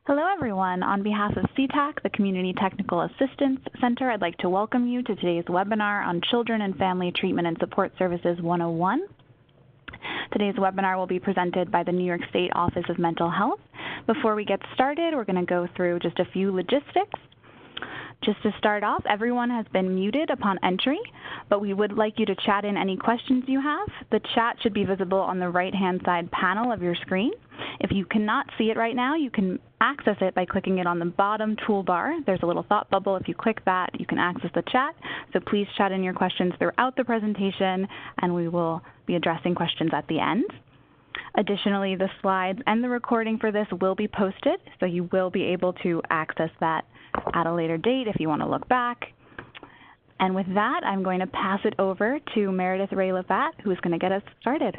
Hello everyone. On behalf of CTAC, the Community Technical Assistance Center, I'd like to welcome you to today's webinar on Children and Family Treatment and Support Services 101. Today's webinar will be presented by the New York State Office of Mental Health. Before we get started, we're going to go through just a few logistics. Just to start off, everyone has been muted upon entry, but we would like you to chat in any questions you have. The chat should be visible on the right-hand side panel of your screen. If you cannot see it right now, you can access it by clicking it on the bottom toolbar. There's a little thought bubble. If you click that, you can access the chat. So please chat in your questions throughout the presentation, and we will be addressing questions at the end. Additionally, the slides and the recording for this will be posted, so you will be able to access that at a later date if you want to look back. And with that, I'm going to pass it over to Meredith Ray-Labat, who is going to get us started.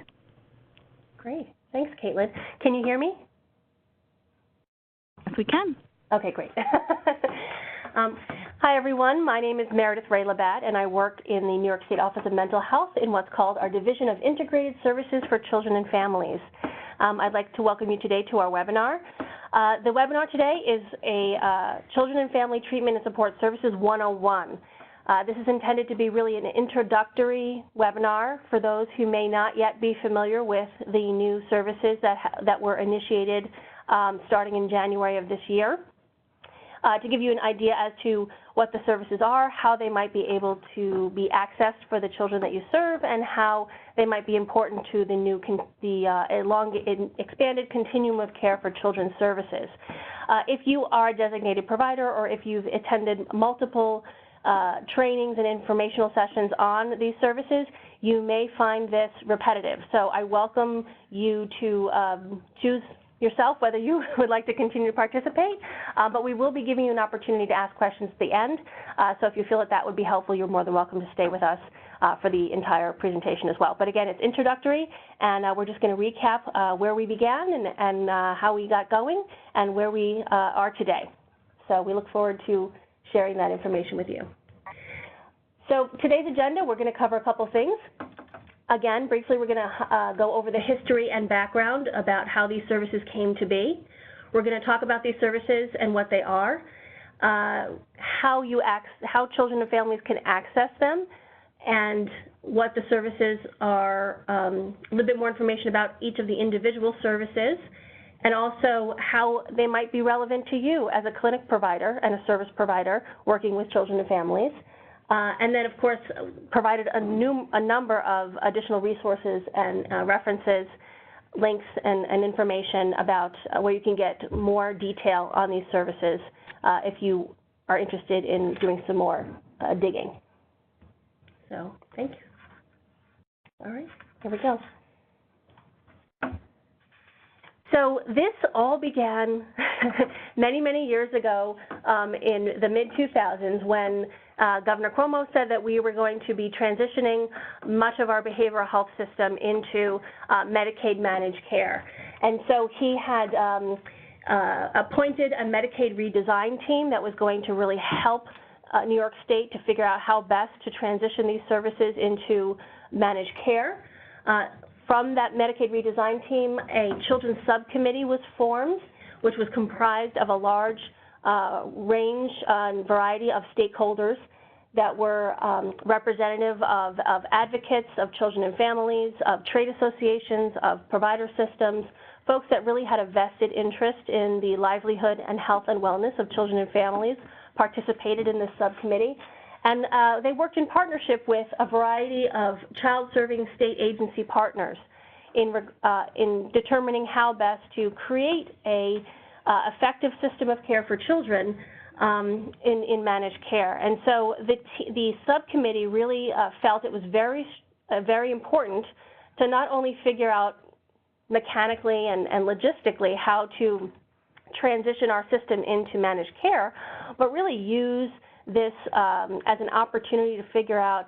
Great. Thanks, Caitlin. Can you hear me? Yes, we can. Okay, great. Hi, everyone. My name is Meredith Ray-Labat, and I work in the New York State Office of Mental Health in what's called our Division of Integrated Services for Children and Families. I'd like to welcome you today to our webinar. The webinar today is a Children and Family Treatment and Support Services 101. This is intended to be really an introductory webinar for those who may not yet be familiar with the new services that were initiated starting in January of this year. To give you an idea as to what the services are, how they might be able to be accessed for the children that you serve, and how they might be important to the new, expanded continuum of care for children's services. If you are a designated provider or if you've attended multiple trainings and informational sessions on these services, you may find this repetitive. So I welcome you to choose yourself whether you would like to continue to participate, but we will be giving you an opportunity to ask questions at the end. So if you feel that that would be helpful, you're more than welcome to stay with us for the entire presentation as well. But again, it's introductory, and we're just going to recap where we began and how we got going and where we are today. So we look forward to sharing that information with you. So today's agenda, we're going to cover a couple things. Again, briefly, we're going to go over the history and background about how these services came to be. We're going to talk about these services and what they are, how children and families can access them, and what the services are, a little bit more information about each of the individual services, and also how they might be relevant to you as a clinic provider and a service provider working with children and families. And then, of course, provided a number of additional resources and references, links, and information about where you can get more detail on these services if you are interested in doing some more digging. So, thank you. All right, here we go. So this all began many, many years ago in the mid-2000s when Governor Cuomo said that we were going to be transitioning much of our behavioral health system into Medicaid managed care. And so he had appointed a Medicaid redesign team that was going to really help New York State to figure out how best to transition these services into managed care. From that Medicaid redesign team, a children's subcommittee was formed, which was comprised of a large range and variety of stakeholders that were representative of advocates, of children and families, of trade associations, of provider systems, folks that really had a vested interest in the livelihood and health and wellness of children and families participated in this subcommittee. And they worked in partnership with a variety of child-serving state agency partners in determining how best to create a effective system of care for children in managed care. And so the subcommittee really felt it was very important to not only figure out mechanically and logistically how to transition our system into managed care, but really use this as an opportunity to figure out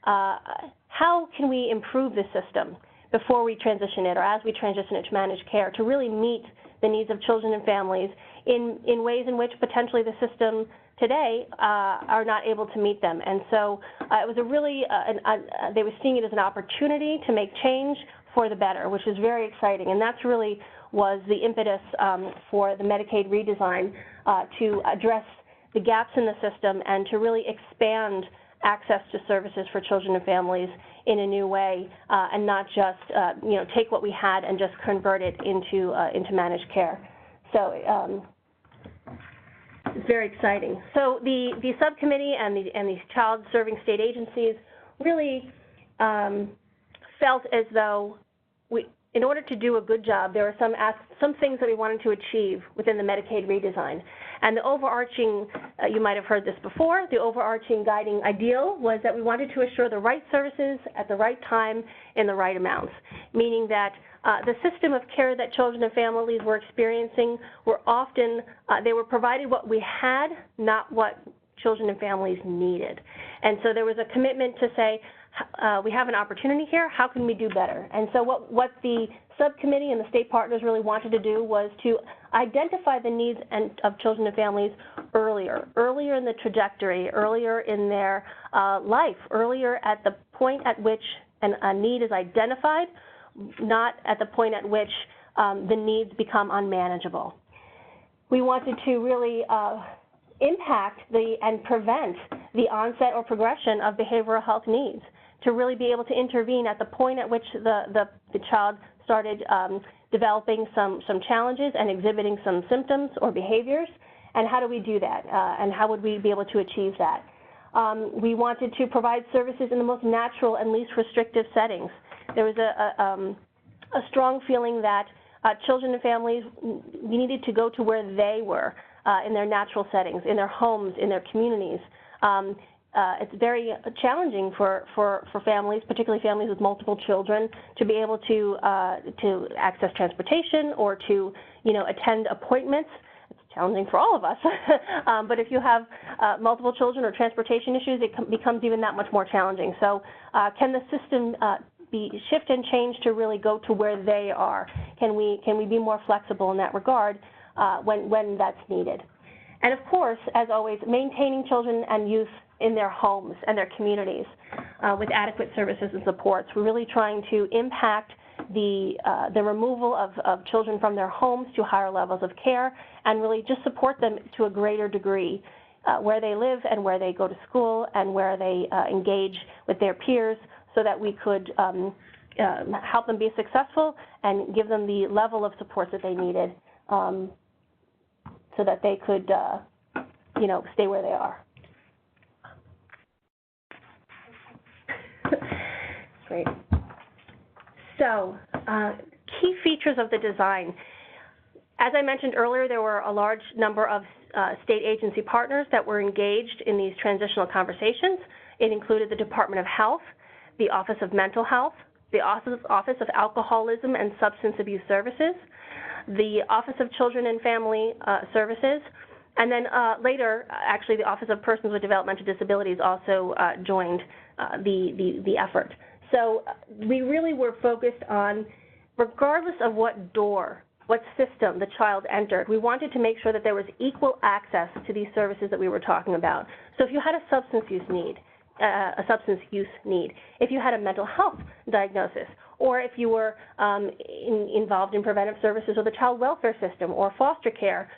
how can we improve the system before we transition it or as we transition it to managed care to really meet the needs of children and families in ways in which potentially the system today are not able to meet them. And so it was a really, they were seeing it as an opportunity to make change for the better, which is very exciting. And that's really was the impetus for the Medicaid redesign to address the gaps in the system and to really expand access to services for children and families in a new way, and not just take what we had and just convert it into managed care. So it's very exciting. So the subcommittee and the child serving state agencies really felt as though in order to do a good job, there were some things that we wanted to achieve within the Medicaid redesign. And the overarching, you might have heard this before, the overarching guiding ideal was that we wanted to assure the right services at the right time in the right amounts, meaning that the system of care that children and families were experiencing were often, they were provided what we had, not what children and families needed. And so there was a commitment to say, we have an opportunity here, how can we do better? And so what the subcommittee and the state partners really wanted to do was to identify the needs of children and families earlier in the trajectory, earlier in their life, earlier at the point at which a need is identified, not at the point at which the needs become unmanageable. We wanted to really impact and prevent the onset or progression of behavioral health needs, to really be able to intervene at the point at which the child started developing some challenges and exhibiting some symptoms or behaviors, and how do we do that, and how would we be able to achieve that. We wanted to provide services in the most natural and least restrictive settings. There was a strong feeling that children and families needed to go to where they were in their natural settings, in their homes, in their communities. It's very challenging for families, particularly families with multiple children, to be able to access transportation or to attend appointments. It's challenging for all of us, but if you have multiple children or transportation issues, it becomes even that much more challenging. So can the system shift and change to really go to where they are? Can we be more flexible in that regard when that's needed? And of course, as always, maintaining children and youth in their homes and their communities with adequate services and supports. We're really trying to impact the removal of children from their homes to higher levels of care and really just support them to a greater degree where they live and where they go to school and where they engage with their peers, so that we could help them be successful and give them the level of support that they needed so that they could stay where they are. Great. So, key features of the design. As I mentioned earlier, there were a large number of state agency partners that were engaged in these transitional conversations. It included the Department of Health, the Office of Mental Health, the Office of Alcoholism and Substance Abuse Services, the Office of Children and Family Services, and then later, actually, the Office of Persons with Developmental Disabilities also joined the effort. So we really were focused on, regardless of what door, what system the child entered, we wanted to make sure that there was equal access to these services that we were talking about. So if you had a substance use need, if you had a mental health diagnosis, or if you were involved in preventive services or the child welfare system or foster care,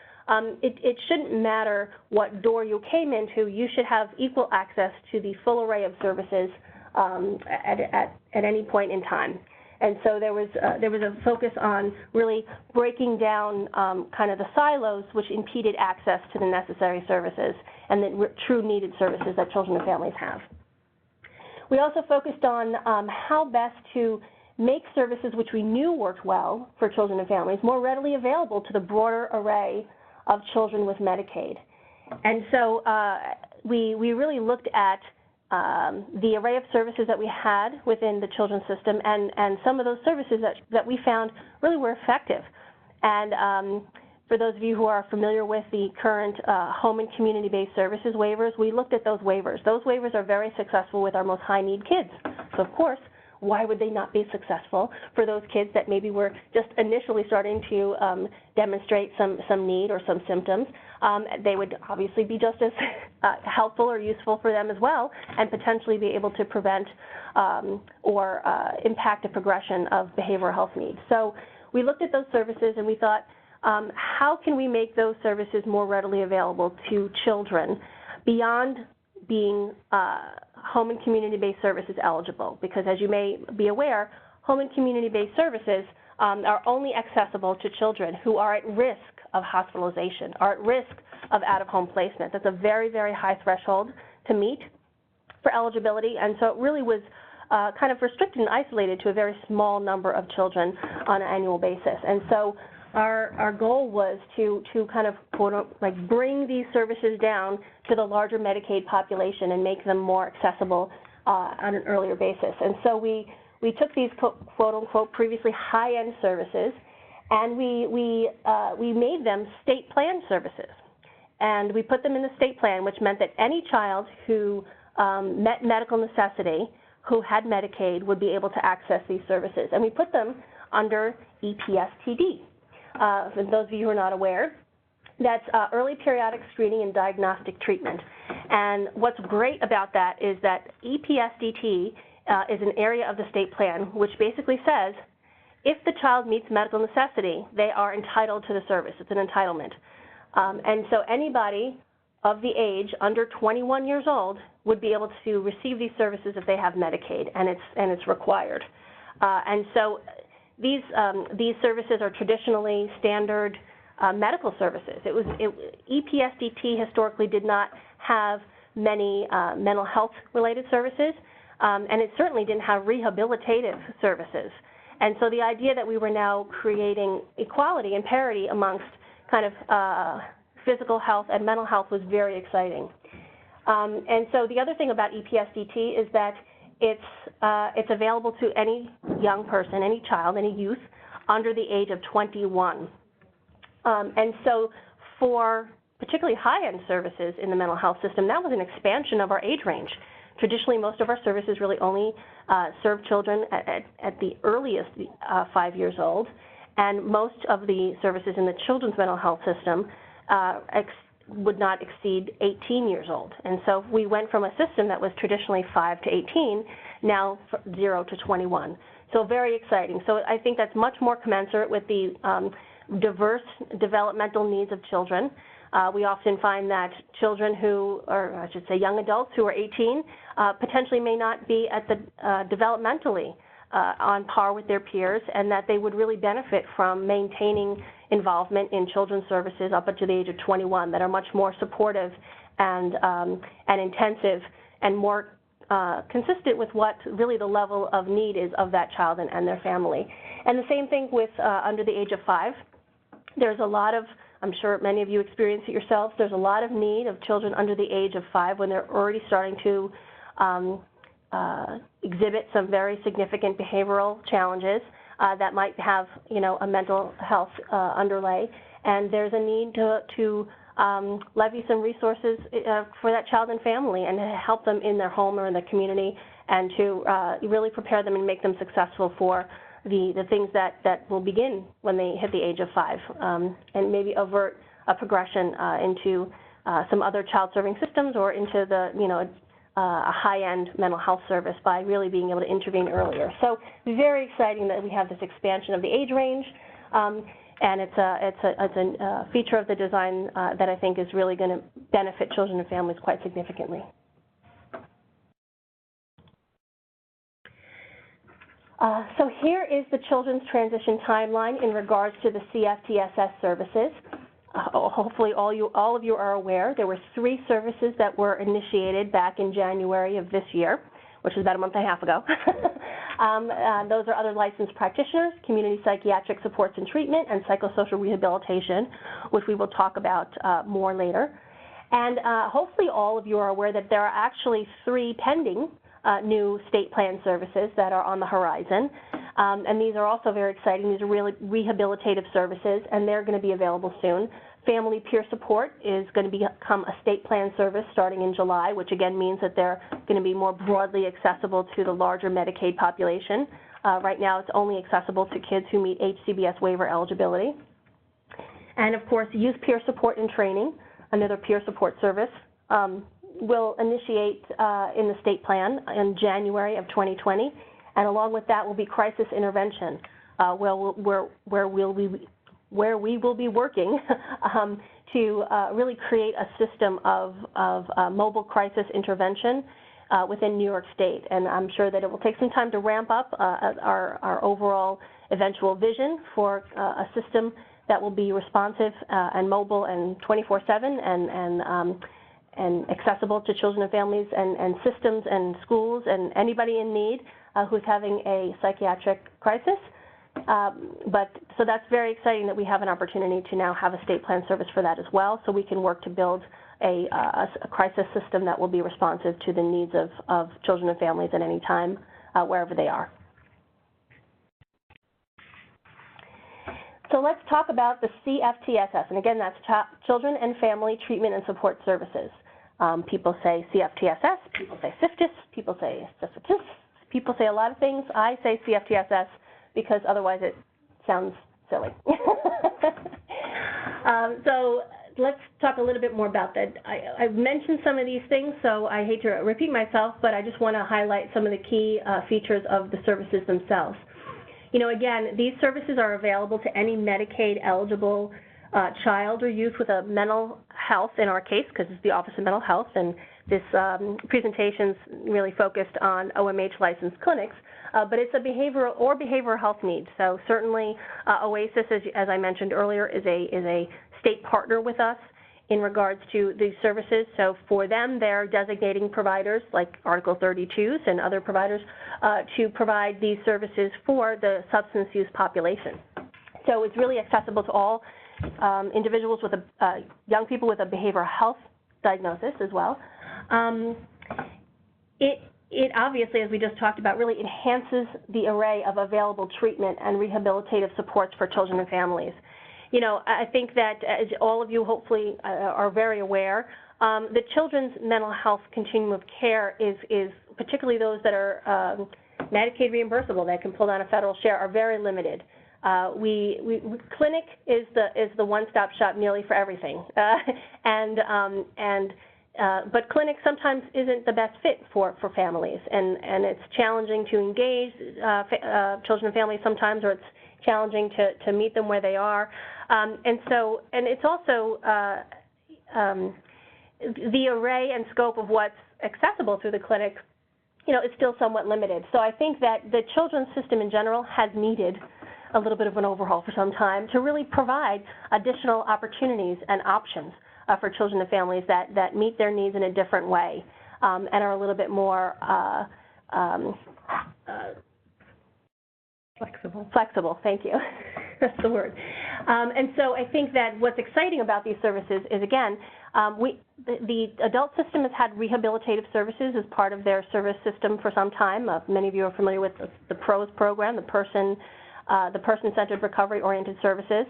it shouldn't matter what door you came into. You should have equal access to the full array of services at any point in time. And so there was a focus on really breaking down kind of the silos which impeded access to the necessary services and the true needed services that children and families have. We also focused on how best to make services which we knew worked well for children and families more readily available to the broader array of children with Medicaid. And so we really looked at the array of services that we had within the children's system, and some of those services that we found really were effective. And for those of you who are familiar with the current home and community-based services waivers, we looked at those waivers. Those waivers are very successful with our most high-need kids. So, of course, why would they not be successful for those kids that maybe were just initially starting to demonstrate some need or some symptoms? They would obviously be just as helpful or useful for them as well, and potentially be able to prevent or impact a progression of behavioral health needs. So we looked at those services and we thought, how can we make those services more readily available to children beyond being home and community-based services eligible? Because as you may be aware, home and community-based services are only accessible to children who are at risk of hospitalization, are at risk of out-of-home placement. That's a very, very high threshold to meet for eligibility, and so it really was kind of restricted and isolated to a very small number of children on an annual basis. And so our goal was to kind of like bring these services down to the larger Medicaid population and make them more accessible on an earlier basis. And so we took these quote unquote previously high-end services and we made them state plan services. And we put them in the state plan, which meant that any child who met medical necessity who had Medicaid would be able to access these services. And we put them under EPSTD. For those of you who are not aware, that's early periodic screening and diagnostic treatment. And what's great about that is that EPSDT is an area of the state plan which basically says if the child meets medical necessity, they are entitled to the service. It's an entitlement. And so anybody of the age under 21 years old would be able to receive these services if they have Medicaid, and it's required. And so these services are traditionally standard medical services. EPSDT historically did not have many mental health related services, and it certainly didn't have rehabilitative services. And so the idea that we were now creating equality and parity amongst kind of physical health and mental health was very exciting. And so the other thing about EPSDT is that it's available to any young person, any child, any youth under the age of 21. And so for particularly high-end services in the mental health system, that was an expansion of our age range. Traditionally, most of our services really only serve children at the earliest 5 years old, and most of the services in the children's mental health system would not exceed 18 years old. And so we went from a system that was traditionally 5 to 18, now 0 to 21. So very exciting. So I think that's much more commensurate with the diverse developmental needs of children. We often find that children who, or I should say young adults who are 18, potentially may not be at the developmentally on par with their peers, and that they would really benefit from maintaining involvement in children's services up to the age of 21 that are much more supportive and intensive and more consistent with what really the level of need is of that child and their family. And the same thing with under the age of 5. There's a lot of, I'm sure many of you experience it yourselves, there's a lot of need of children under the age of 5 when they're already starting to exhibit some very significant behavioral challenges that might have, a mental health underlay, and there's a need to levy some resources for that child and family and to help them in their home or in the community, and to really prepare them and make them successful for the things that will begin when they hit the age of 5, and maybe avert a progression into some other child-serving systems or into the, a high-end mental health service by really being able to intervene earlier. So very exciting that we have this expansion of the age range, and it's a feature of the design that I think is really going to benefit children and families quite significantly. So here is the children's transition timeline in regards to the CFTSS services. Hopefully all of you are aware there were 3 services that were initiated back in January of this year, which is about a month and a half ago. Those are other licensed practitioners, community psychiatric supports and treatment, and psychosocial rehabilitation, which we will talk about more later. And hopefully all of you are aware that there are actually 3 pending new state plan services that are on the horizon. And these are also very exciting. These are really rehabilitative services, and they're going to be available soon. Family peer support is going to become a state plan service starting in July, which again means that they're going to be more broadly accessible to the larger Medicaid population. Right now it's only accessible to kids who meet HCBS waiver eligibility. And of course, youth peer support and training, another peer support service, will initiate in the state plan in January of 2020. And along with that will be crisis intervention, where we will be working to really create a system of mobile crisis intervention within New York State. And I'm sure that it will take some time to ramp up our overall eventual vision for a system that will be responsive and mobile and 24/7 and accessible to children and families and systems and schools and anybody in need who's having a psychiatric crisis. So that's very exciting that we have an opportunity to now have a state plan service for that as well, so we can work to build a crisis system that will be responsive to the needs of children and families at any time, wherever they are. So let's talk about the CFTSS, and again, that's Children and Family Treatment and Support Services. People say CFTSS, people say CFTS, people say CFTS, people say a lot of things. I say CFTSS because otherwise it sounds silly. So let's talk a little bit more about that. I've mentioned some of these things, so I hate to repeat myself, but I just want to highlight some of the key features of the services themselves. You know, again, these services are available to any Medicaid-eligible child or youth with a mental health, in our case, because it's the Office of Mental Health, and this presentation's really focused on OMH licensed clinics, but it's a behavioral health need. So certainly OASIS, as I mentioned earlier, is a state partner with us in regards to these services. So for them, they're designating providers like Article 32s and other providers to provide these services for the substance use population. So it's really accessible to all individuals with young people with a behavioral health diagnosis as well. It obviously, as we just talked about, really enhances the array of available treatment and rehabilitative supports for children and families. You know, I think that, as all of you hopefully are very aware, the children's mental health continuum of care is particularly those that are Medicaid reimbursable, that can pull down a federal share, are very limited. Clinic is the one-stop shop nearly for everything, but clinic sometimes isn't the best fit for families, and it's challenging to engage children and families sometimes, or it's challenging to meet them where they are, and it's also the array and scope of what's accessible through the clinic, you know, is still somewhat limited. So I think that the children's system in general has needed a little bit of an overhaul for some time to really provide additional opportunities and options for children and families that meet their needs in a different way and are a little bit more flexible, thank you. That's the word. And so I think that what's exciting about these services is, again, the adult system has had rehabilitative services as part of their service system for some time. Many of you are familiar with the PROS program, the person-centered recovery-oriented services.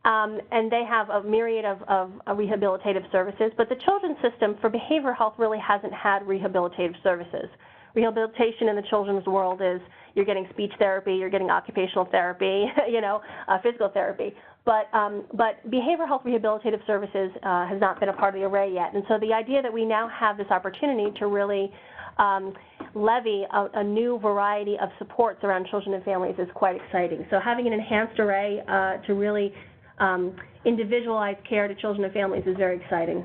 And they have a myriad of rehabilitative services, but the children's system for behavioral health really hasn't had rehabilitative services. Rehabilitation in the children's world is you're getting speech therapy, you're getting occupational therapy, you know, physical therapy. But behavioral health rehabilitative services has not been a part of the array yet. And so the idea that we now have this opportunity to really levy a new variety of supports around children and families is quite exciting. So having an enhanced array to really individualized care to children and families is very exciting.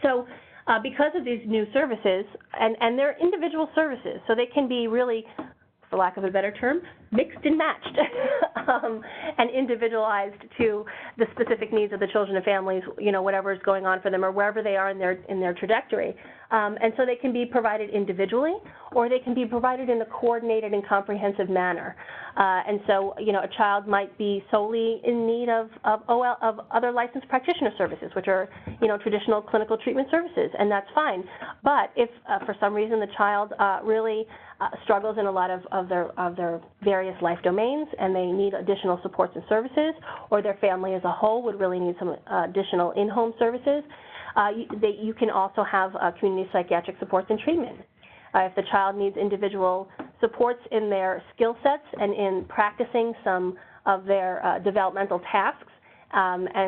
So because of these new services, and they're individual services, so they can be really, for lack of a better term, mixed and matched and individualized to the specific needs of the children and families, whatever is going on for them or wherever they are in their trajectory. And so they can be provided individually, or they can be provided in a coordinated and comprehensive manner. And so, a child might be solely in need of other licensed practitioner services, which are, traditional clinical treatment services, and that's fine. But if for some reason the child really struggles in a lot of their various life domains, and they need additional supports and services, or their family as a whole would really need some additional in-home services, you can also have community psychiatric supports and treatment. If the child needs individual supports in their skill sets and in practicing some of their developmental tasks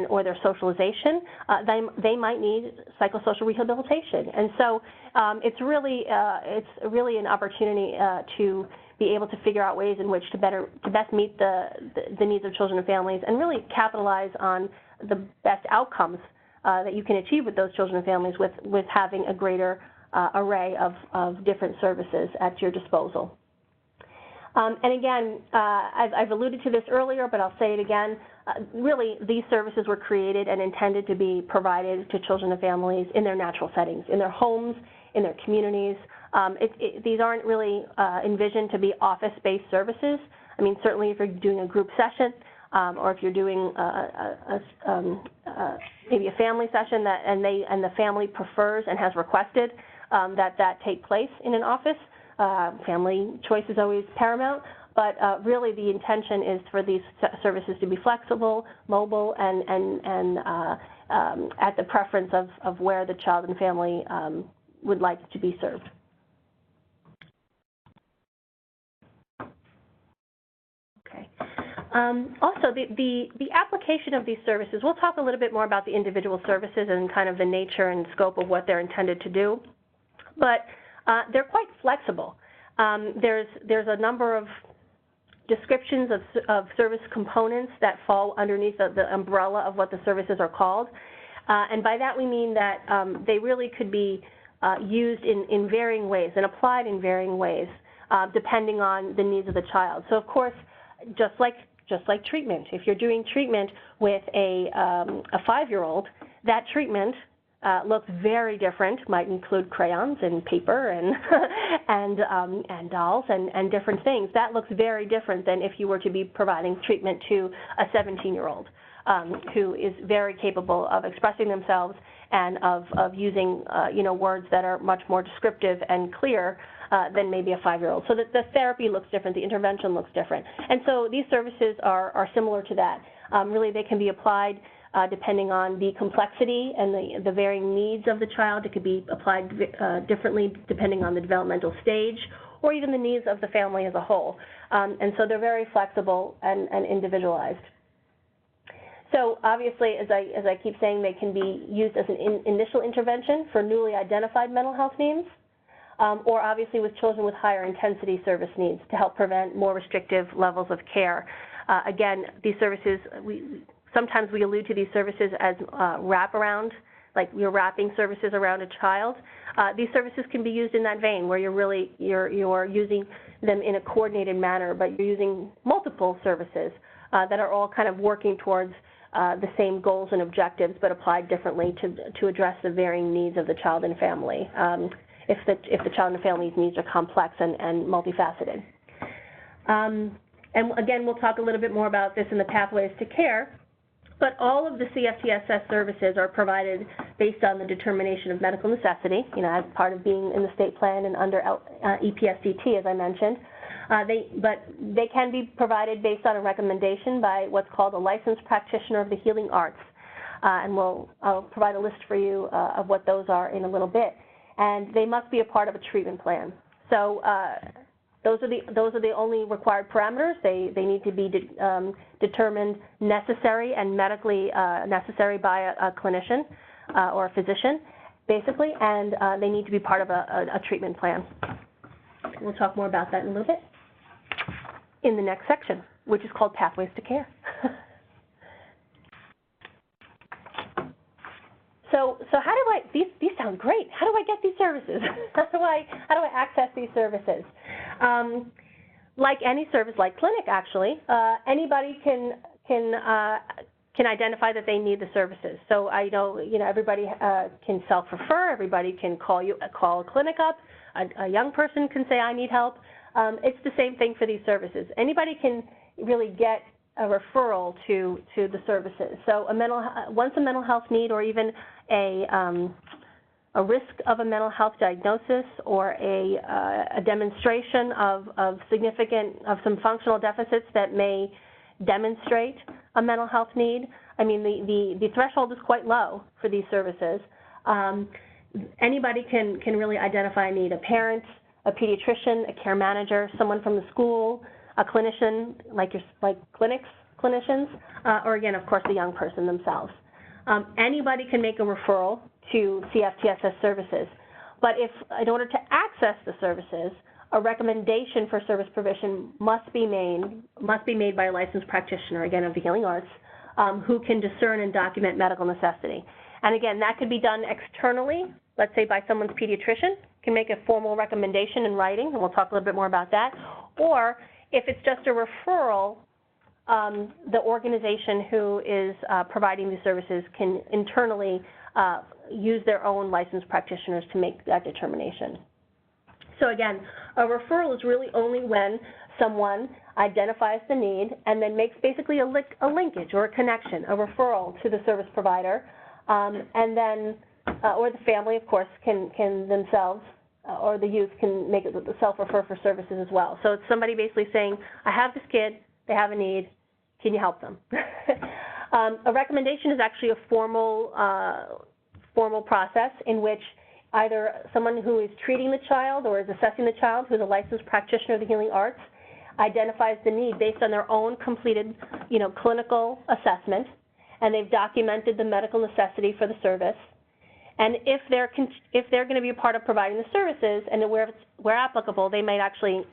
or their socialization, they might need psychosocial rehabilitation. And so it's really an opportunity to be able to figure out ways in which to best meet the needs of children and families, and really capitalize on the best outcomes that you can achieve with those children and families with having a greater array of different services at your disposal. And again, I've alluded to this earlier, but I'll say it again. Really, these services were created and intended to be provided to children and families in their natural settings, in their homes, in their communities. These aren't really envisioned to be office-based services. I mean, certainly if you're doing a group session, or if you're doing maybe a family session and the family prefers and has requested that take place in an office, family choice is always paramount. But really, the intention is for these services to be flexible, mobile, and at the preference of where the child and family would like to be served. Okay. Also, the application of these services, we'll talk a little bit more about the individual services and kind of the nature and scope of what they're intended to do, but they're quite flexible. There's a number of descriptions of service components that fall underneath the umbrella of what the services are called, and by that we mean that they really could be used in varying ways and applied in varying ways depending on the needs of the child. So of course, just like treatment, if you're doing treatment with a 5-year-old, that treatment looks very different, might include crayons and paper and dolls and different things. That looks very different than if you were to be providing treatment to a 17-year-old who is very capable of expressing themselves and of using words that are much more descriptive and clear than maybe a 5-year-old. So the therapy looks different, the intervention looks different. And so these services are similar to that. Really, they can be applied depending on the complexity and the varying needs of the child. It could be applied differently depending on the developmental stage or even the needs of the family as a whole. And so they're very flexible and individualized. So obviously, as I keep saying, they can be used as an initial intervention for newly identified mental health needs, or obviously with children with higher intensity service needs to help prevent more restrictive levels of care. Again, these services, sometimes we allude to these services as wraparound, like you're wrapping services around a child. These services can be used in that vein, where you're using them in a coordinated manner, but you're using multiple services that are all kind of working towards the same goals and objectives, but applied differently to address the varying needs of the child and family, if the child and family's needs are complex and multifaceted. And again, we'll talk a little bit more about this in the pathways to care, but all of the CFTSS services are provided based on the determination of medical necessity, as part of being in the state plan and under EPSDT, as I mentioned. But they can be provided based on a recommendation by what's called a licensed practitioner of the healing arts. And I'll provide a list for you of what those are in a little bit. And they must be a part of a treatment plan. So those are the only required parameters. They need to be determined necessary and medically necessary by a clinician or a physician, basically, and they need to be part of a treatment plan. We'll talk more about that in a little bit in the next section, which is called Pathways to Care. So how do these sound great. How do I get these services? How do I access these services? like any service, like clinic actually, anybody can identify that they need the services. So I know, everybody can self-refer, everybody can call a clinic up, a young person can say I need help. It's the same thing for these services. Anybody can really get a referral to the services. So once a mental health need or even a risk of a mental health diagnosis or a demonstration of some functional deficits that may demonstrate a mental health need. I mean, the threshold is quite low for these services. Anybody can really identify a need, a parent, a pediatrician, a care manager, someone from the school, a clinician like clinicians, or again, of course, the young person themselves. Anybody can make a referral to CFTSS services, but in order to access the services, a recommendation for service provision must be made by a licensed practitioner, again, of the healing arts, who can discern and document medical necessity. And again, that could be done externally, let's say by someone's pediatrician, can make a formal recommendation in writing, and we'll talk a little bit more about that. Or if it's just a referral, the organization who is providing these services can internally use their own licensed practitioners to make that determination. So again, a referral is really only when someone identifies the need and then makes basically a linkage or a connection, a referral to the service provider, and then, or the family, of course, can themselves, or the youth can make it self-refer for services as well. So it's somebody basically saying, I have this kid, they have a need, can you help them? A recommendation is actually a formal process in which either someone who is treating the child or is assessing the child, who's a licensed practitioner of the healing arts, identifies the need based on their own completed, clinical assessment, and they've documented the medical necessity for the service. And if they're going to be a part of providing the services, and where applicable, they might actually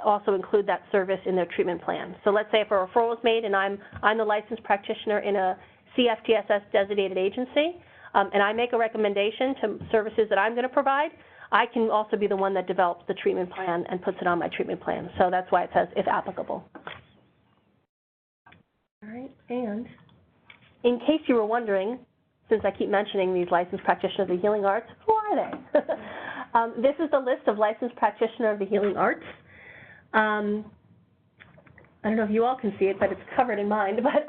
also include that service in their treatment plan. So let's say if a referral is made and I'm the licensed practitioner in a CFTSS designated agency, and I make a recommendation to services that I'm going to provide, I can also be the one that develops the treatment plan and puts it on my treatment plan. So that's why it says if applicable. All right, and in case you were wondering, since I keep mentioning these licensed practitioners of the healing arts, who are they? This is the list of licensed practitioners of the healing arts. I don't know if you all can see it, but it's covered in mine. But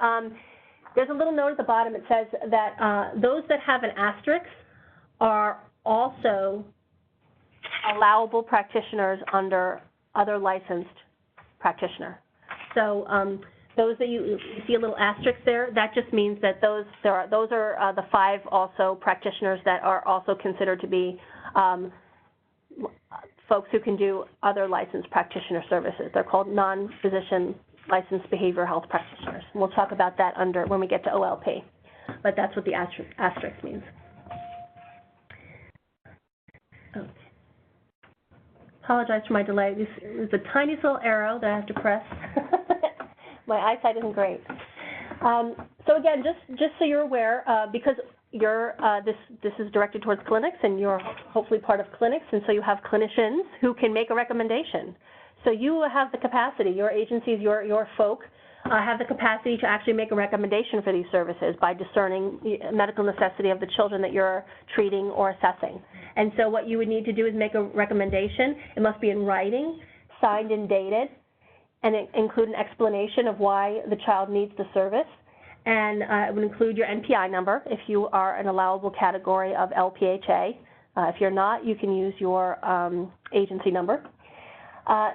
there's a little note at the bottom. It says that those that have an asterisk are also allowable practitioners under other licensed practitioner. So those that you see a little asterisk there, that just means that those are the 5 also practitioners that are also considered to be folks who can do other licensed practitioner services. They're called non-physician licensed behavioral health practitioners. And we'll talk about that when we get to OLP, but that's what the asterisk means. Okay. Apologize for my delay. This is a tiny little arrow that I have to press. My eyesight isn't great. So again, just so you're aware, because this is directed towards clinics, and you're hopefully part of clinics, and so you have clinicians who can make a recommendation. So you have the capacity, your agencies, your folk have the capacity to actually make a recommendation for these services by discerning medical necessity of the children that you're treating or assessing. And so what you would need to do is make a recommendation. It must be in writing, signed and dated, and it include an explanation of why the child needs the service. And it would include your NPI number if you are an allowable category of LPHA. If you're not, you can use your agency number.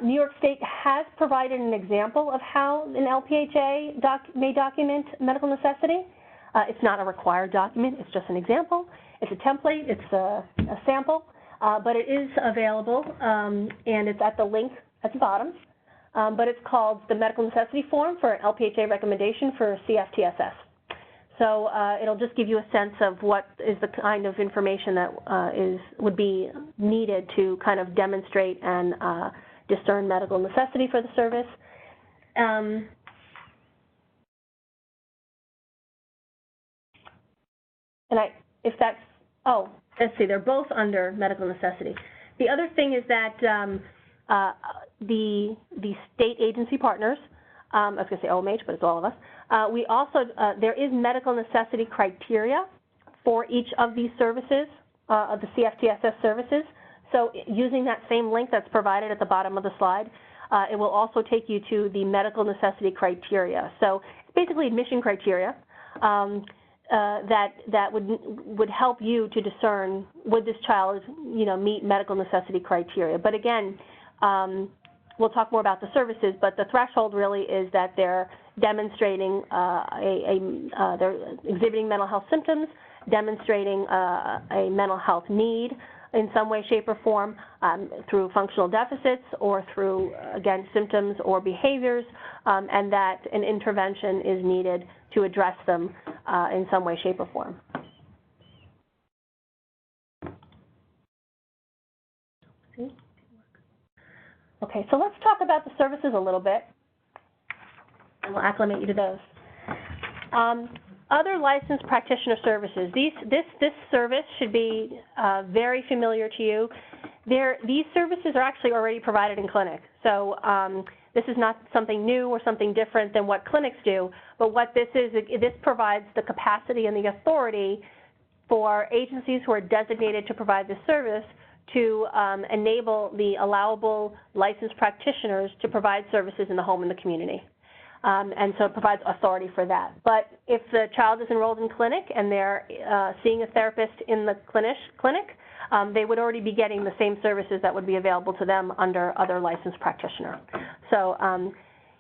New York State has provided an example of how an LPHA may document medical necessity. It's not a required document, it's just an example. It's a template, it's a sample, but it is available, and it's at the link at the bottom. But it's called the Medical Necessity Form for an LPHA recommendation for CFTSS. So it'll just give you a sense of what is the kind of information that would be needed to kind of demonstrate and discern medical necessity for the service. Let's see, they're both under medical necessity. The other thing is that the state agency partners, I was going to say OMH, but it's all of us. We also, there is medical necessity criteria for each of these services, of the CFTSS services. So using that same link that's provided at the bottom of the slide, it will also take you to the medical necessity criteria. So it's basically admission criteria that would help you to discern, would this child, meet medical necessity criteria. But again, we'll talk more about the services, but the threshold really is that they're demonstrating they're exhibiting mental health symptoms, demonstrating a mental health need in some way, shape, or form through functional deficits or through, again, symptoms or behaviors, and that an intervention is needed to address them in some way, shape, or form. Okay, so let's talk about the services a little bit, and we'll acclimate you to those. Other licensed practitioner services. This service should be very familiar to you. These services are actually already provided in clinic. So this is not something new or something different than what clinics do, but what this is, this provides the capacity and the authority for agencies who are designated to provide this service to enable the allowable licensed practitioners to provide services in the home and the community. And so it provides authority for that. But if the child is enrolled in clinic and they're seeing a therapist in the clinic, they would already be getting the same services that would be available to them under other licensed practitioner. So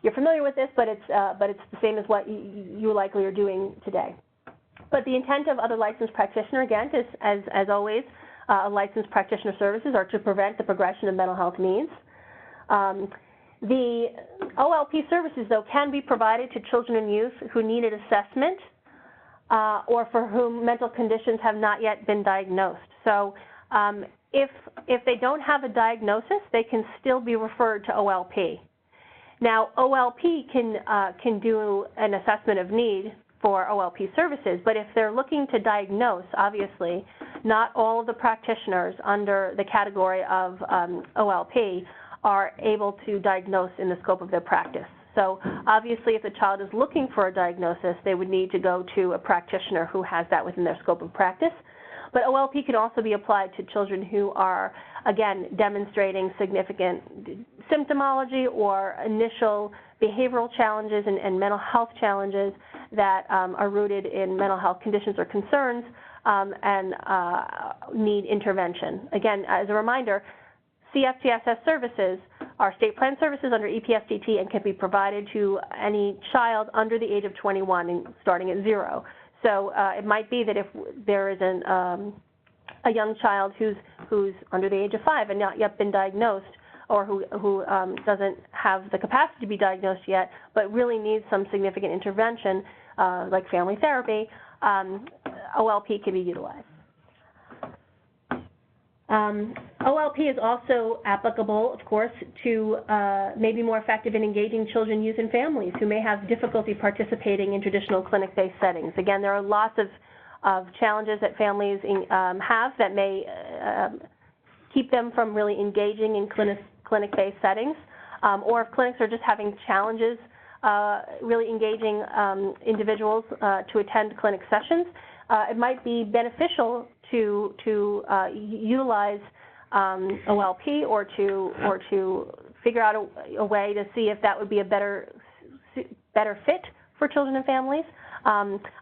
you're familiar with this, but it's the same as what you likely are doing today. But the intent of other licensed practitioner, again, is, as always, licensed practitioner services are to prevent the progression of mental health needs. The OLP services, though, can be provided to children and youth who need an assessment or for whom mental conditions have not yet been diagnosed. So if they don't have a diagnosis, they can still be referred to OLP. Now, OLP can do an assessment of need for OLP services, but if they're looking to diagnose, obviously, not all of the practitioners under the category of OLP are able to diagnose in the scope of their practice. So obviously, if the child is looking for a diagnosis, they would need to go to a practitioner who has that within their scope of practice. But OLP can also be applied to children who are, again, demonstrating significant symptomology or initial behavioral challenges and mental health challenges that are rooted in mental health conditions or concerns and need intervention. Again, as a reminder, CFTSS services are state plan services under EPSDT and can be provided to any child under the age of 21 and starting at 0. So it might be that if there is a young child who's under the age of 5 and not yet been diagnosed, or who doesn't have the capacity to be diagnosed yet, but really needs some significant intervention, like family therapy, OLP can be utilized. OLP is also applicable, of course, to maybe more effective in engaging children, youth, and families who may have difficulty participating in traditional clinic-based settings. Again, there are lots of challenges that families have that may keep them from really engaging in clinic-based settings, or if clinics are just having challenges really engaging individuals to attend clinic sessions. It might be beneficial to utilize OLP or to figure out a way to see if that would be a better fit for children and families.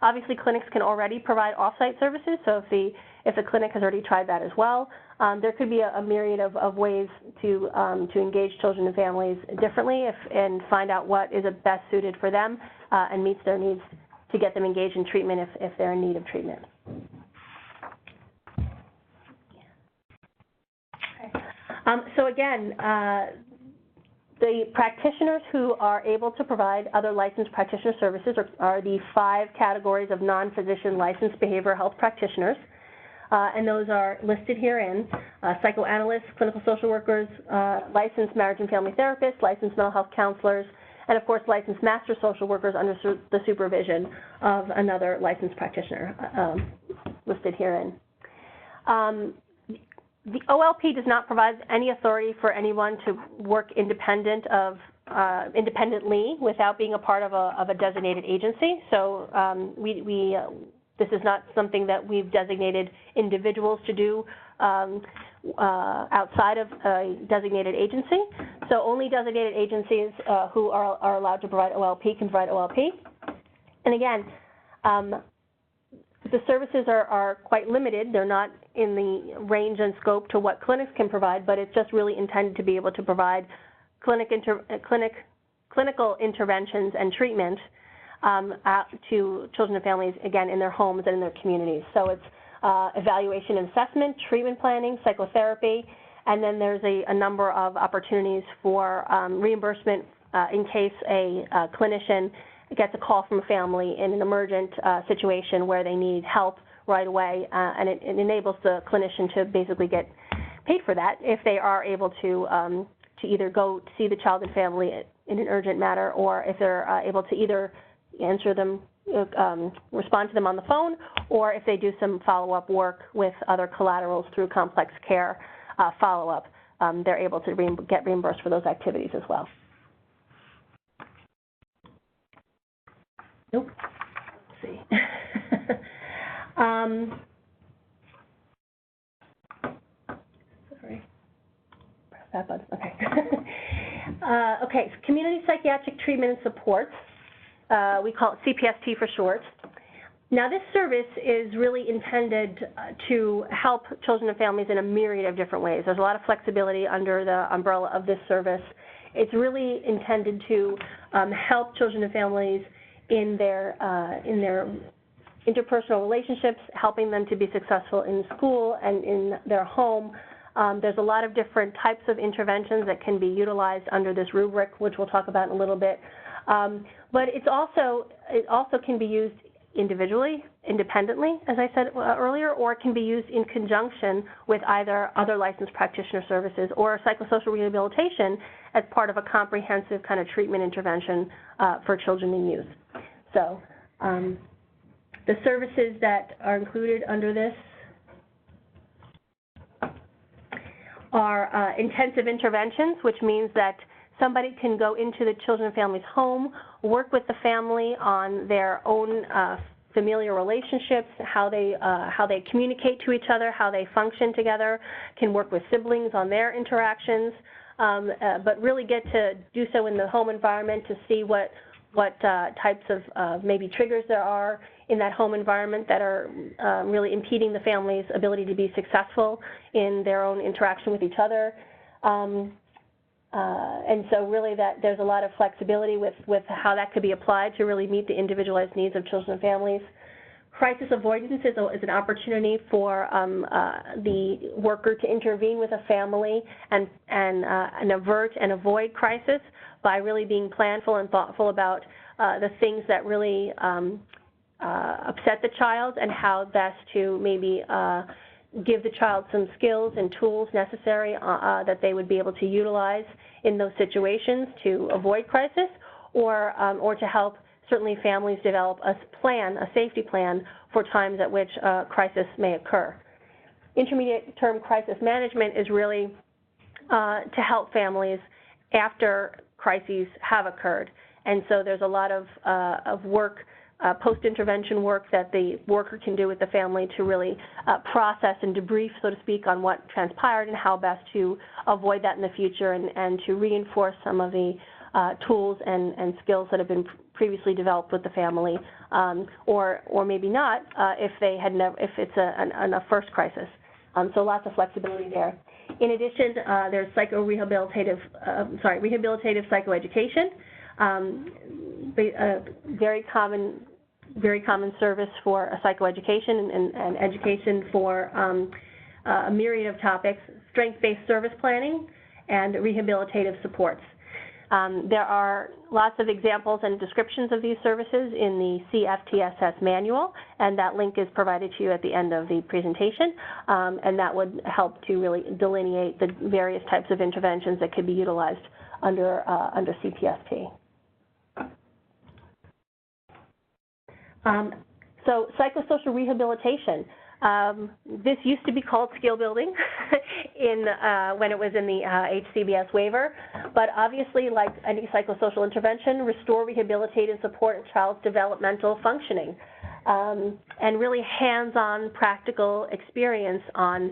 Obviously, clinics can already provide off-site services, so if the clinic has already tried that as well, there could be a myriad of ways to engage children and families differently and find out what is best suited for them and meets their needs to get them engaged in treatment if they're in need of treatment. So again, the practitioners who are able to provide other licensed practitioner services are the 5 categories of non-physician licensed behavioral health practitioners, and those are listed herein: psychoanalysts, clinical social workers, licensed marriage and family therapists, licensed mental health counselors, and of course licensed master social workers under the supervision of another licensed practitioner listed herein. The OLP does not provide any authority for anyone to work independently without being a part of a designated agency. So this is not something that we've designated individuals to do outside of a designated agency. So only designated agencies who are allowed to provide OLP can provide OLP. And again, the services are quite limited. They're not in the range and scope to what clinics can provide, but it's just really intended to be able to provide clinical interventions and treatment to children and families, again, in their homes and in their communities. So it's evaluation and assessment, treatment planning, psychotherapy, and then there's a number of opportunities for reimbursement in case a clinician gets a call from a family in an emergent situation where they need help right away, and it enables the clinician to basically get paid for that if they are able to either go see the child and family in an urgent matter, or if they're able to either answer them, respond to them on the phone, or if they do some follow-up work with other collaterals through complex care follow-up, they're able to get reimbursed for those activities as well. Nope. Let's see. Sorry. Press that button. Okay. Okay. So community psychiatric treatment and supports. We call it CPST for short. Now, this service is really intended to help children and families in a myriad of different ways. There's a lot of flexibility under the umbrella of this service. It's really intended to help children and families in their interpersonal relationships, helping them to be successful in school and in their home. There's a lot of different types of interventions that can be utilized under this rubric, which we'll talk about in a little bit. But it also can be used individually, independently, as I said earlier, or it can be used in conjunction with either other licensed practitioner services or psychosocial rehabilitation as part of a comprehensive kind of treatment intervention for children and youth. So the services that are included under this are intensive interventions, which means that somebody can go into the children and family's home, work with the family on their own familial relationships, how they communicate to each other, how they function together, can work with siblings on their interactions, but really get to do so in the home environment to see what types of maybe triggers there are in that home environment that are really impeding the family's ability to be successful in their own interaction with each other. And so really there's a lot of flexibility with how that could be applied to really meet the individualized needs of children and families. Crisis avoidance is an opportunity for the worker to intervene with a family and avert and avoid crisis by really being planful and thoughtful about the things that really upset the child and how best to maybe give the child some skills and tools necessary that they would be able to utilize in those situations to avoid crisis, or to help certainly families develop a safety plan for times at which crisis may occur. Intermediate-term crisis management is really to help families after crises have occurred, and so there's a lot of work, post-intervention work that the worker can do with the family to really process and debrief, so to speak, on what transpired and how best to avoid that in the future, and to reinforce some of the tools and skills that have been previously developed with the family, or maybe not if it's a first crisis. So lots of flexibility there. In addition, there's rehabilitative psychoeducation. Very common service for psychoeducation and education for a myriad of topics, strength-based service planning, and rehabilitative supports. There are lots of examples and descriptions of these services in the CFTSS manual, and that link is provided to you at the end of the presentation, and that would help to really delineate the various types of interventions that could be utilized under CPST. So psychosocial rehabilitation. This used to be called skill building when it was in the HCBS waiver, but obviously, like any psychosocial intervention, restore, rehabilitate, and support a child's developmental functioning, and really hands-on practical experience on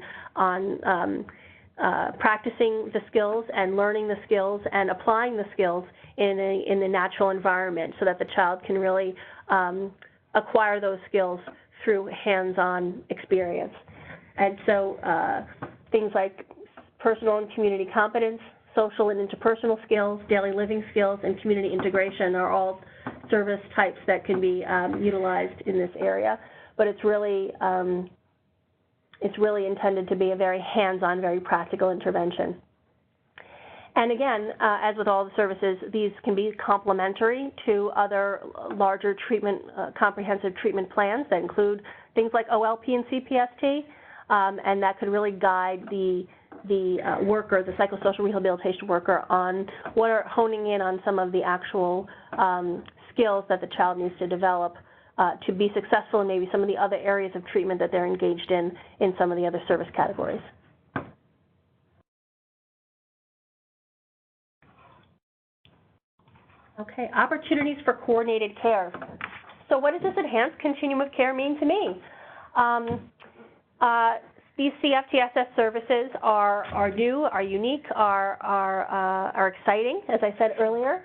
practicing the skills and learning the skills and applying the skills in the natural environment so that the child can really acquire those skills through hands-on experience. And so things like personal and community competence, social and interpersonal skills, daily living skills, and community integration are all service types that can be utilized in this area. But it's really intended to be a very hands-on, very practical intervention. And again, as with all the services, these can be complementary to other larger treatment, comprehensive treatment plans that include things like OLP and CPST, and that could really guide the worker, the psychosocial rehabilitation worker, on honing in on some of the actual skills that the child needs to develop to be successful in maybe some of the other areas of treatment that they're engaged in some of the other service categories. Okay, opportunities for coordinated care. So what does this enhanced continuum of care mean to me? These CFTSS services are new, are unique, are exciting, as I said earlier.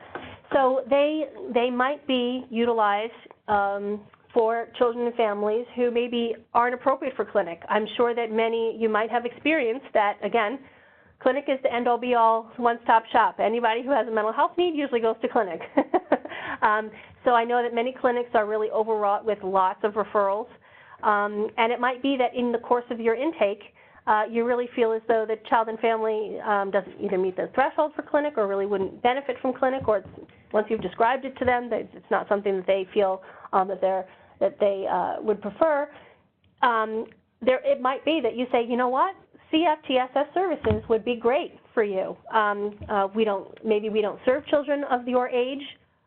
So they might be utilized for children and families who maybe aren't appropriate for clinic. I'm sure that many, you might have experienced that, again, clinic is the end-all, be-all, one-stop shop. Anybody who has a mental health need usually goes to clinic. So I know that many clinics are really overwrought with lots of referrals. And it might be that in the course of your intake, you really feel as though the child and family doesn't either meet the threshold for clinic or really wouldn't benefit from clinic, or once you've described it to them, that it's not something that they feel that they would prefer. It might be that you say, you know what, CFTSS services would be great for you. Maybe we don't serve children of your age,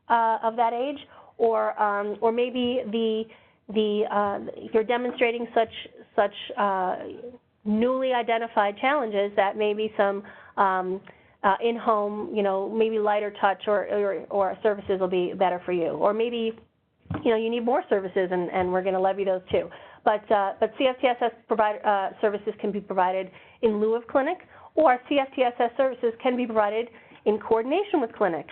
of that age, or maybe you're demonstrating such newly identified challenges that maybe some in-home, maybe lighter touch or services will be better for you, or maybe you need more services, and we're going to levy those too. But CFTSS services can be provided in lieu of clinic, or CFTSS services can be provided in coordination with clinic.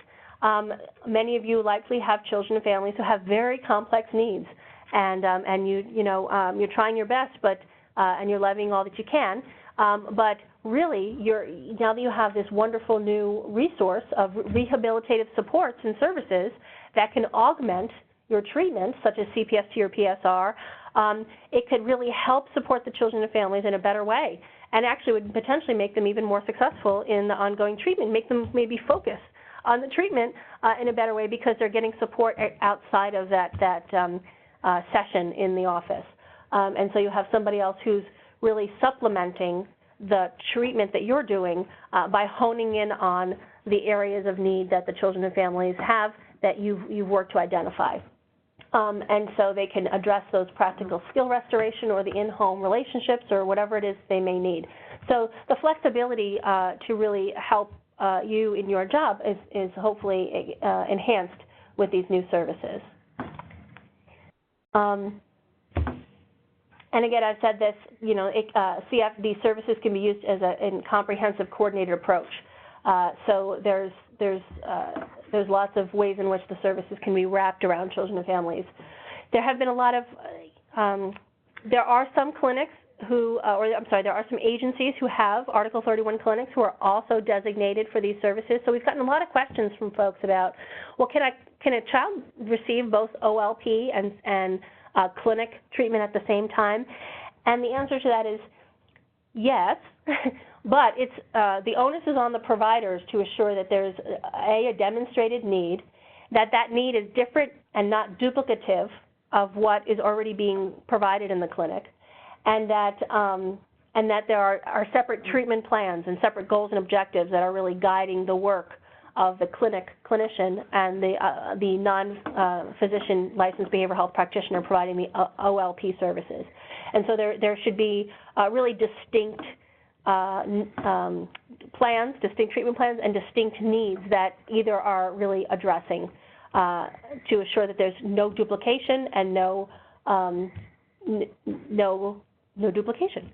Many of you likely have children and families who have very complex needs, and you're trying your best, and you're levying all that you can. But really, now that you have this wonderful new resource of rehabilitative supports and services that can augment your treatment, such as CPST or PSR, it could really help support the children and families in a better way, and actually would potentially make them even more successful in the ongoing treatment, make them maybe focus on the treatment in a better way because they're getting support outside of that session in the office. And so you have somebody else who's really supplementing the treatment that you're doing by honing in on the areas of need that the children and families have that you've worked to identify. And so they can address those practical skill restoration or the in-home relationships or whatever it is they may need. So the flexibility to really help you in your job is hopefully enhanced with these new services. And again, I've said this, these services can be used as a comprehensive coordinated approach. So there's lots of ways in which the services can be wrapped around children and families. There have been a lot of, there are some clinics who, there are some agencies who have Article 31 clinics who are also designated for these services. So we've gotten a lot of questions from folks about, well, can a child receive both OLP and clinic treatment at the same time? And the answer to that is yes, but it's the onus is on the providers to assure that there's a demonstrated need, that need is different and not duplicative of what is already being provided in the clinic, and that there are separate treatment plans and separate goals and objectives that are really guiding the work of the clinician and the non-physician licensed behavioral health practitioner providing the OLP services. And so there should be really distinct plans, distinct treatment plans, and distinct needs that either are really addressing to assure that there's no duplication and no duplication.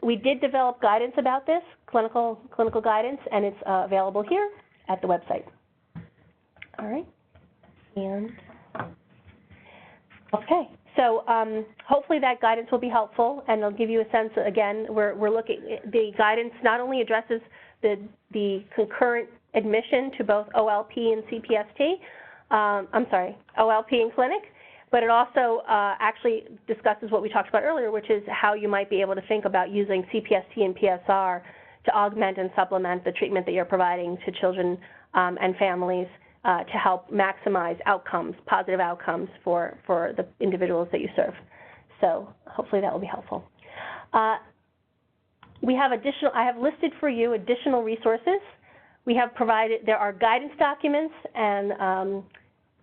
We did develop guidance about this, clinical guidance, and it's available here at the website. All right. And okay. So hopefully that guidance will be helpful, and it'll give you a sense. Again, we're looking. The guidance not only addresses the concurrent admission to both OLP and CPST. OLP and clinic, but it also actually discusses what we talked about earlier, which is how you might be able to think about using CPST and PSR to augment and supplement the treatment that you're providing to children and families to help maximize outcomes, positive outcomes for the individuals that you serve. So hopefully that will be helpful. We have I have listed for you additional resources. We have provided, there are guidance documents and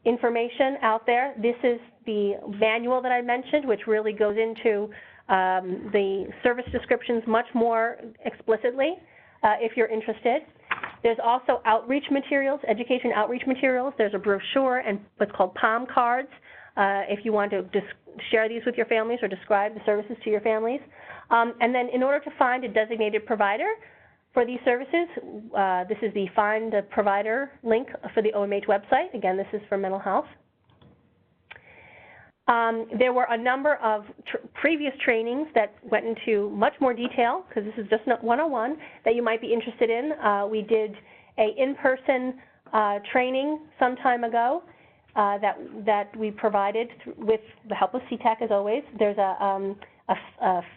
information out there. This is the manual that I mentioned, which really goes into the service descriptions much more explicitly if you're interested. There's also outreach materials, education outreach materials. There's a brochure and what's called palm cards if you want to share these with your families or describe the services to your families. And then in order to find a designated provider for these services, this is the Find a Provider link for the OMH website. Again, this is for mental health. There were a number of previous trainings that went into much more detail, because this is just not 101, that you might be interested in. We did a in-person training some time ago that we provided with the help of CTAC, as always. There's a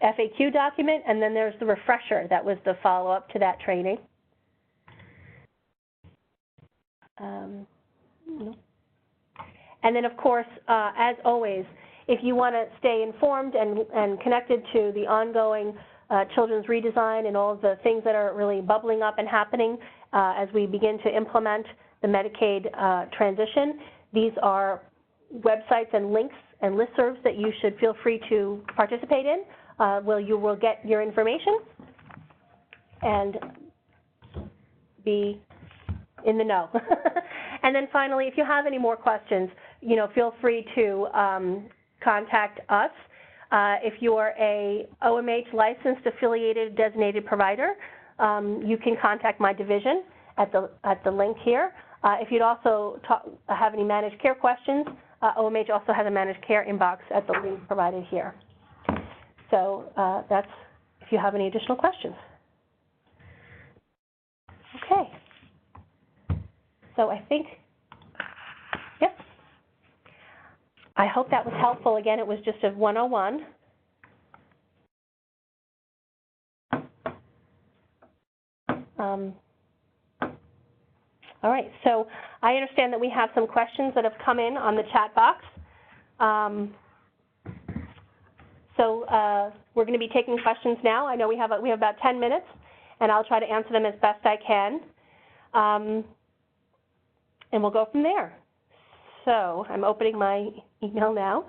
FAQ document, and then there's the refresher that was the follow-up to that training. And then, of course, as always, if you want to stay informed and connected to the ongoing children's redesign and all of the things that are really bubbling up and happening as we begin to implement the Medicaid transition, these are websites and links and listservs that you should feel free to participate in, where you will get your information and be in the know. And then finally, if you have any more questions, feel free to contact us. If you're a OMH licensed affiliated designated provider, you can contact my division at the link here. If you'd also have any managed care questions, OMH also has a managed care inbox at the link provided here. So that's if you have any additional questions. Okay. So I think, yep. I hope that was helpful. Again, it was just a 101. All right, so I understand that we have some questions that have come in on the chat box. So we're going to be taking questions now. I know we have about 10 minutes, and I'll try to answer them as best I can. And we'll go from there. So I'm opening my email now.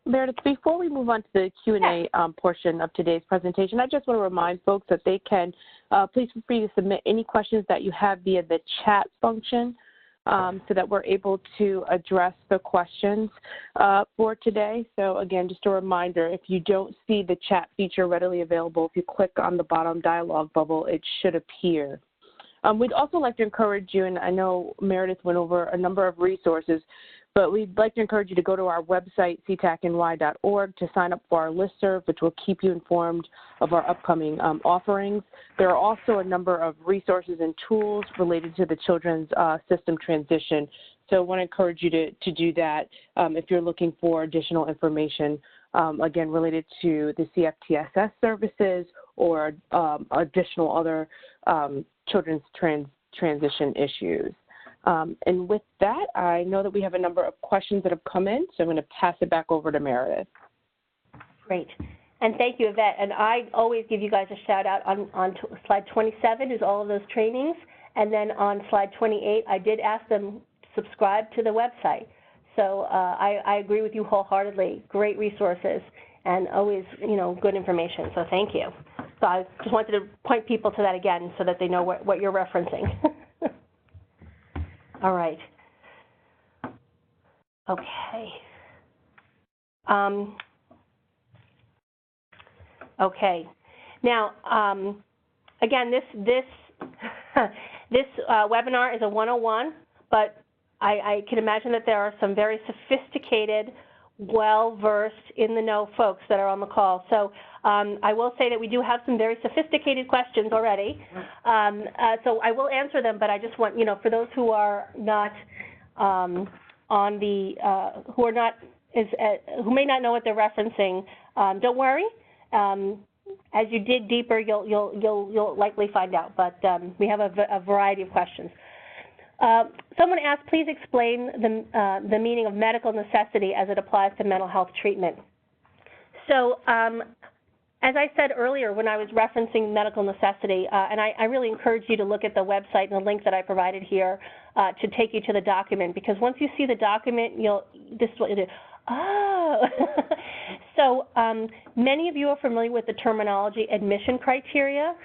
Meredith, before we move on to the Q&A portion of today's presentation, I just want to remind folks that they can please feel free to submit any questions that you have via the chat function so that we're able to address the questions for today. So again, just a reminder, if you don't see the chat feature readily available, if you click on the bottom dialog bubble, it should appear. We'd also like to encourage you, and I know Meredith went over a number of resources, but we'd like to encourage you to go to our website, ctacny.org, to sign up for our listserv, which will keep you informed of our upcoming offerings. There are also a number of resources and tools related to the children's system transition. So I want to encourage you to do that if you're looking for additional information, again, related to the CFTSS services or additional other children's transition issues. And with that, I know that we have a number of questions that have come in, so I'm going to pass it back over to Meredith. Great. And thank you, Yvette. And I always give you guys a shout out on slide 27 is all of those trainings. And then on slide 28, I did ask them to subscribe to the website. So I agree with you wholeheartedly. Great resources and always, good information. So thank you. So I just wanted to point people to that again so that they know what you're referencing. All right. Okay. Okay. Now, again, this webinar is a 101, but I can imagine that there are some very sophisticated, well-versed, in-the-know folks that are on the call. So I will say that we do have some very sophisticated questions already. So I will answer them, but I just want, for those who are not on the, who may not know what they're referencing, don't worry. As you dig deeper, you'll likely find out. But we have a variety of questions. Someone asked, please explain the meaning of medical necessity as it applies to mental health treatment. So as I said earlier when I was referencing medical necessity, and I really encourage you to look at the website and the link that I provided here to take you to the document, because once you see the document, this is what you'll do. Oh, so many of you are familiar with the terminology admission criteria,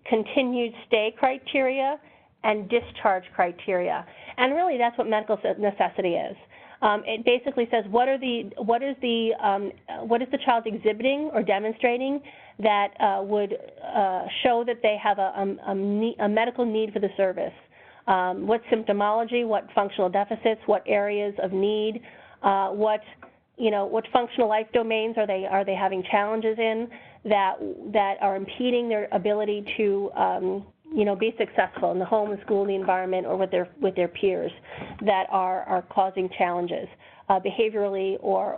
continued stay criteria, and discharge criteria. And really that's what medical necessity is. It basically says what is the child exhibiting or demonstrating that would show that they have a medical need for the service. What symptomology, what functional deficits, what areas of need, what functional life domains are they having challenges in that are impeding their ability to be successful in the home, the school, the environment, or with their peers that are causing challenges behaviorally or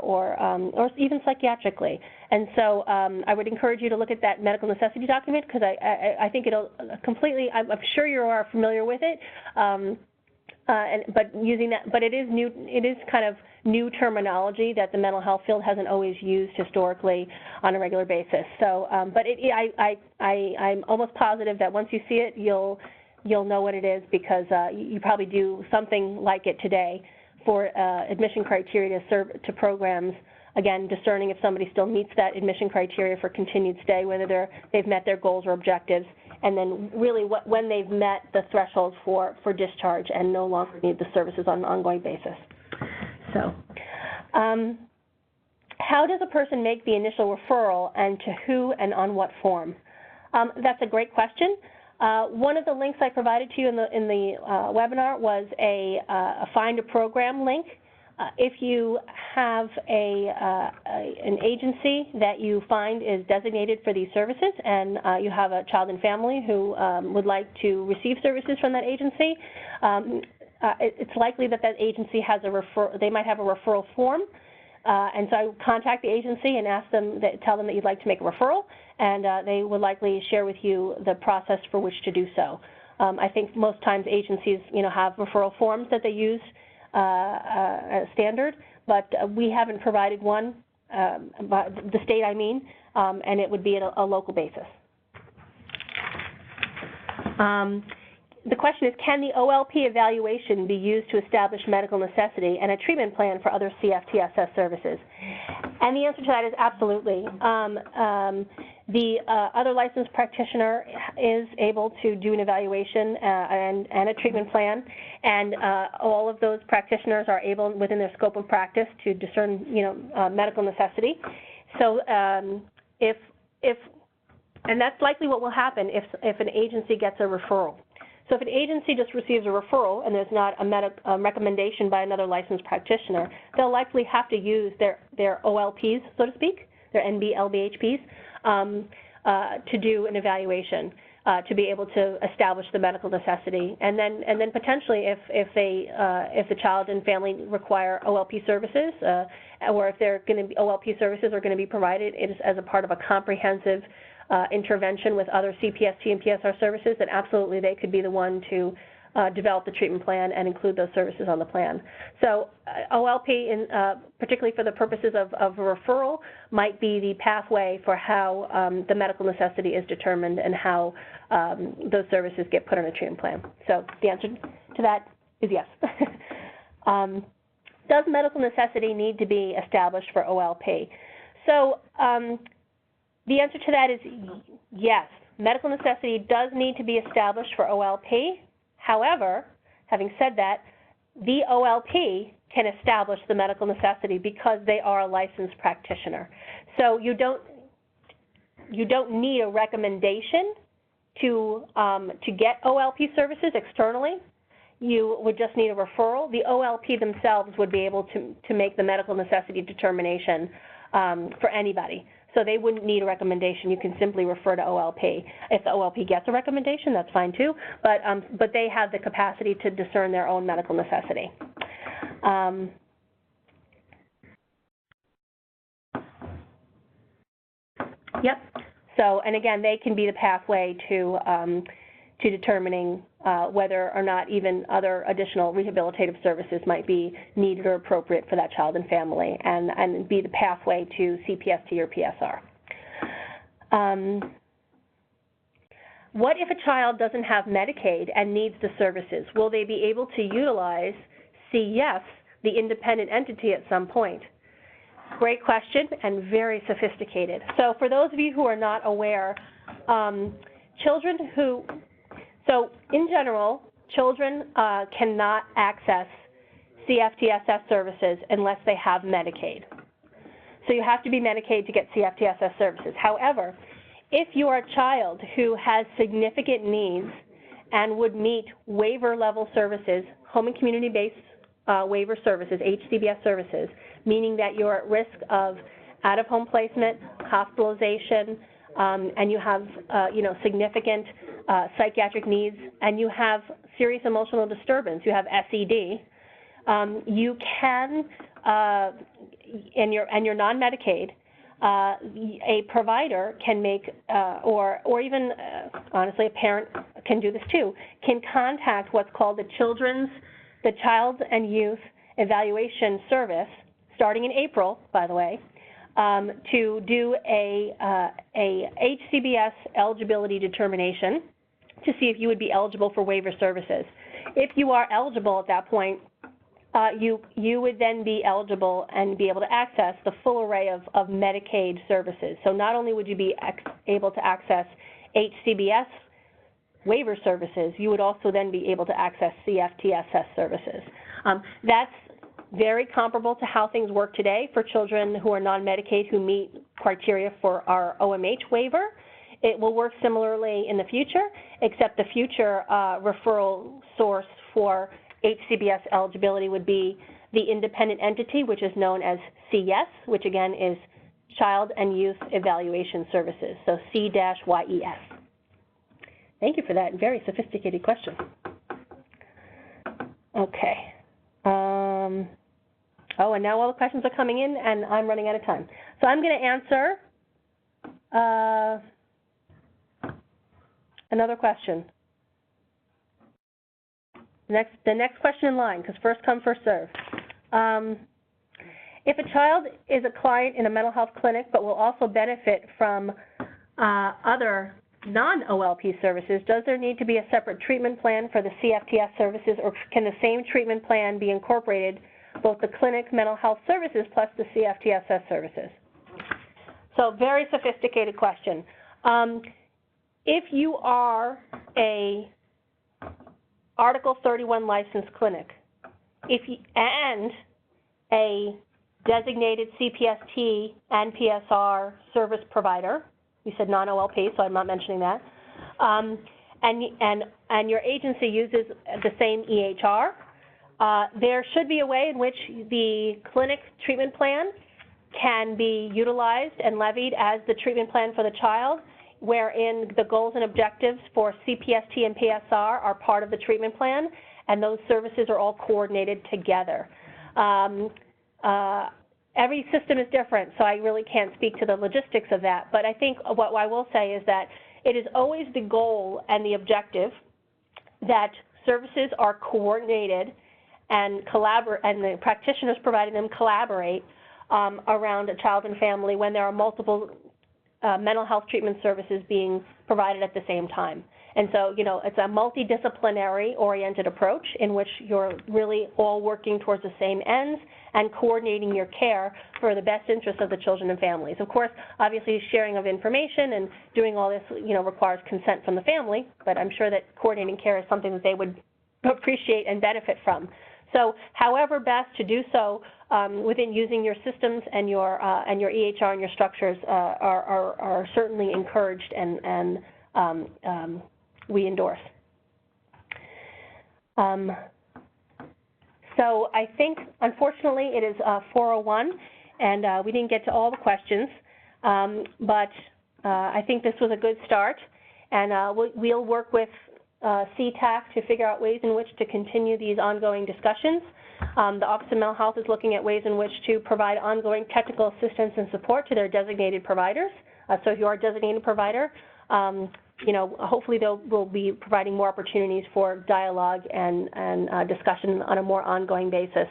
even psychiatrically. And so I would encourage you to look at that medical necessity document, because I think it'll completely, I'm sure you are familiar with it, but it is new. It is kind of new terminology that the mental health field hasn't always used historically on a regular basis. So, but I'm almost positive that once you see it, you'll know what it is, because you probably do something like it today for admission criteria to programs. Again, discerning if somebody still meets that admission criteria for continued stay, whether they've met their goals or objectives, and then really when they've met the thresholds for discharge and no longer need the services on an ongoing basis. So, how does a person make the initial referral, and to who and on what form? That's a great question. One of the links I provided to you in the webinar was a Find a Program link. If you have an agency that you find is designated for these services, and you have a child and family who would like to receive services from that agency, it's likely that agency has they might have a referral form. And so I would contact the agency and tell them that you'd like to make a referral, and they would likely share with you the process for which to do so. I think most times agencies, have referral forms that they use as standard, but we haven't provided one, the state I mean, and it would be at a local basis. The question is, can the OLP evaluation be used to establish medical necessity and a treatment plan for other CFTSS services? And the answer to that is absolutely. The other licensed practitioner is able to do an evaluation and a treatment plan, and all of those practitioners are able, within their scope of practice, to discern, medical necessity. So and that's likely what will happen if an agency gets a referral. So if an agency just receives a referral and there's not a recommendation by another licensed practitioner, they'll likely have to use their OLPs, so to speak, their NB-LBHPs, to do an evaluation to be able to establish the medical necessity. And then potentially if the child and family require OLP services, or if they're going to be OLP services are going to be provided as a part of a comprehensive intervention with other CPST and PSR services, then absolutely they could be the one to develop the treatment plan and include those services on the plan. So OLP, particularly for the purposes of a referral, might be the pathway for how the medical necessity is determined and how those services get put on a treatment plan. So the answer to that is yes. Does medical necessity need to be established for OLP? So the answer to that is yes. Medical necessity does need to be established for OLP. However, having said that, the OLP can establish the medical necessity because they are a licensed practitioner. So you don't need a recommendation to get OLP services externally. You would just need a referral. The OLP themselves would be able to make the medical necessity determination for anybody. So they wouldn't need a recommendation. You can simply refer to OLP. If the OLP gets a recommendation, that's fine too, but they have the capacity to discern their own medical necessity. Yep. So, and again, they can be the pathway to determining whether or not even other additional rehabilitative services might be needed or appropriate for that child and family, and be the pathway to CPST or PSR. What if a child doesn't have Medicaid and needs the services? Will they be able to utilize CES, the independent entity, at some point? Great question and very sophisticated. So for those of you who are not aware, children who, so in general, children cannot access CFTSS services unless they have Medicaid. So you have to be Medicaid to get CFTSS services. However, if you are a child who has significant needs and would meet waiver level services, home and community-based waiver services, HCBS services, meaning that you're at risk of out-of-home placement, hospitalization, and you have significant psychiatric needs, and you have serious emotional disturbance, you have SED, you can, and you're non-Medicaid, a provider can make, or even honestly a parent can do this too, can contact what's called the Child and Youth Evaluation Service, starting in April, by the way, to do a HCBS eligibility determination to see if you would be eligible for waiver services. If you are eligible at that point, you would then be eligible and be able to access the full array of Medicaid services. So not only would you be able to access HCBS waiver services, you would also then be able to access CFTSS services. That's very comparable to how things work today for children who are non-Medicaid who meet criteria for our OMH waiver. It will work similarly in the future, except the future referral source for HCBS eligibility would be the independent entity, which is known as CES, which again is Child and Youth Evaluation Services, so C-YES. Thank you for that very sophisticated question. Okay. Oh, and now all the questions are coming in, and I'm running out of time. So I'm going to answer another question. The next question in line, because first come, first serve. If a child is a client in a mental health clinic but will also benefit from other non-OLP services, does there need to be a separate treatment plan for the CFTS services, or can the same treatment plan be incorporated, both the clinic mental health services plus the CFTSS services? So very sophisticated question. If you are a Article 31 licensed clinic and a designated CPST and PSR service provider, we said non-OLP, so I'm not mentioning that, and your agency uses the same EHR, there should be a way in which the clinic treatment plan can be utilized and levied as the treatment plan for the child, wherein the goals and objectives for CPST and PSR are part of the treatment plan, and those services are all coordinated together. Every system is different, so I really can't speak to the logistics of that, but I think what I will say is that it is always the goal and the objective that services are coordinated and the practitioners providing them collaborate around a child and family when there are multiple mental health treatment services being provided at the same time. And so, you know, it's a multidisciplinary oriented approach in which you're really all working towards the same ends and coordinating your care for the best interest of the children and families. Of course, obviously sharing of information and doing all this, you know, requires consent from the family, but I'm sure that coordinating care is something that they would appreciate and benefit from. So however best to do so within using your systems and your EHR and your structures are certainly encouraged and we endorse. So I think, unfortunately, it is 4:01, and we didn't get to all the questions, but I think this was a good start, and we'll work with CTAC to figure out ways in which to continue these ongoing discussions. The Office of Mental Health is looking at ways in which to provide ongoing technical assistance and support to their designated providers. So if you are a designated provider, you know, hopefully we'll be providing more opportunities for dialogue and discussion on a more ongoing basis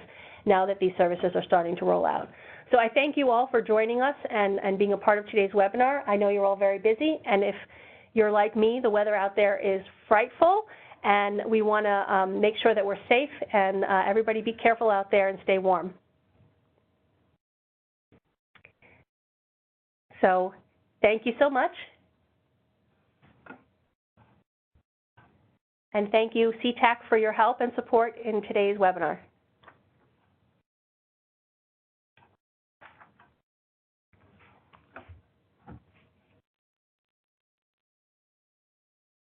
now that these services are starting to roll out. So I thank you all for joining us and being a part of today's webinar. I know you're all very busy, and if you're like me, the weather out there is frightful, and we want to make sure that we're safe, and everybody be careful out there and stay warm. So thank you so much. And thank you, CTAC, for your help and support in today's webinar.